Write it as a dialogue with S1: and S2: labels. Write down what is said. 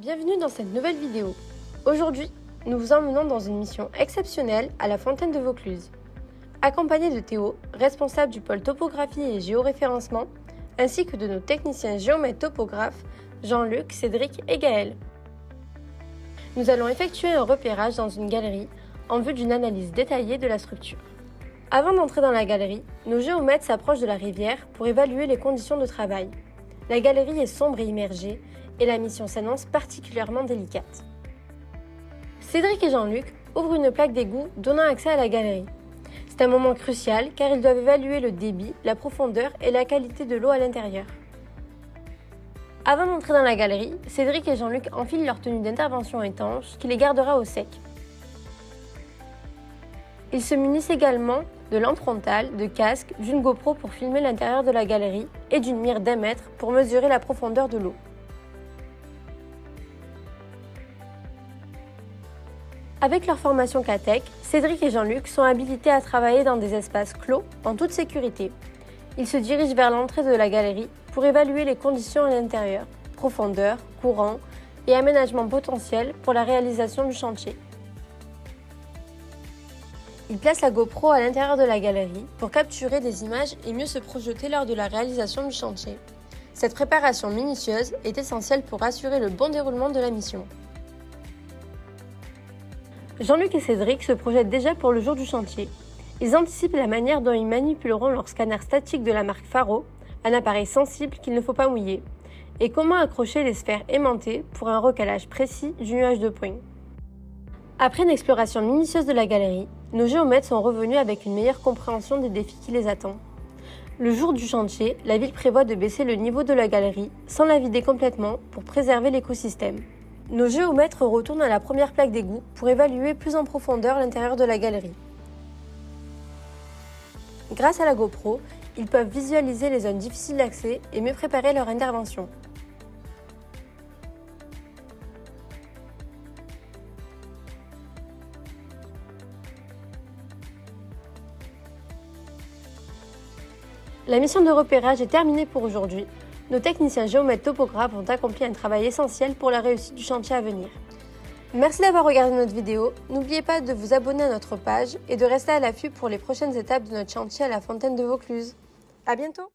S1: Bienvenue dans cette nouvelle vidéo. Aujourd'hui, nous vous emmenons dans une mission exceptionnelle à la Fontaine de Vaucluse. Accompagné de Théo, responsable du pôle topographie et géoréférencement, ainsi que de nos techniciens géomètres topographes, Jean-Luc, Cédric et Gaël. Nous allons effectuer un repérage dans une galerie en vue d'une analyse détaillée de la structure. Avant d'entrer dans la galerie, nos géomètres s'approchent de la rivière pour évaluer les conditions de travail. La galerie est sombre et immergée, et la mission s'annonce particulièrement délicate. Cédric et Jean-Luc ouvrent une plaque d'égout donnant accès à la galerie. C'est un moment crucial car ils doivent évaluer le débit, la profondeur et la qualité de l'eau à l'intérieur. Avant d'entrer dans la galerie, Cédric et Jean-Luc enfilent leur tenue d'intervention étanche qui les gardera au sec. Ils se munissent également de lampes frontales, de casques, d'une GoPro pour filmer l'intérieur de la galerie et d'une mire d'1 mètre pour mesurer la profondeur de l'eau. Avec leur formation CATEC, Cédric et Jean-Luc sont habilités à travailler dans des espaces clos en toute sécurité. Ils se dirigent vers l'entrée de la galerie pour évaluer les conditions à l'intérieur, profondeur, courant et aménagement potentiel pour la réalisation du chantier. Ils placent la GoPro à l'intérieur de la galerie pour capturer des images et mieux se projeter lors de la réalisation du chantier. Cette préparation minutieuse est essentielle pour assurer le bon déroulement de la mission. Jean-Luc et Cédric se projettent déjà pour le jour du chantier. Ils anticipent la manière dont ils manipuleront leur scanner statique de la marque Faro, un appareil sensible qu'il ne faut pas mouiller, et comment accrocher les sphères aimantées pour un recalage précis du nuage de points. Après une exploration minutieuse de la galerie, nos géomètres sont revenus avec une meilleure compréhension des défis qui les attendent. Le jour du chantier, la ville prévoit de baisser le niveau de la galerie sans la vider complètement pour préserver l'écosystème. Nos géomètres retournent à la première plaque d'égout pour évaluer plus en profondeur l'intérieur de la galerie. Grâce à la GoPro, ils peuvent visualiser les zones difficiles d'accès et mieux préparer leur intervention. La mission de repérage est terminée pour aujourd'hui. Nos techniciens géomètres topographes ont accompli un travail essentiel pour la réussite du chantier à venir. Merci d'avoir regardé notre vidéo. N'oubliez pas de vous abonner à notre page et de rester à l'affût pour les prochaines étapes de notre chantier à la Fontaine de Vaucluse. À bientôt!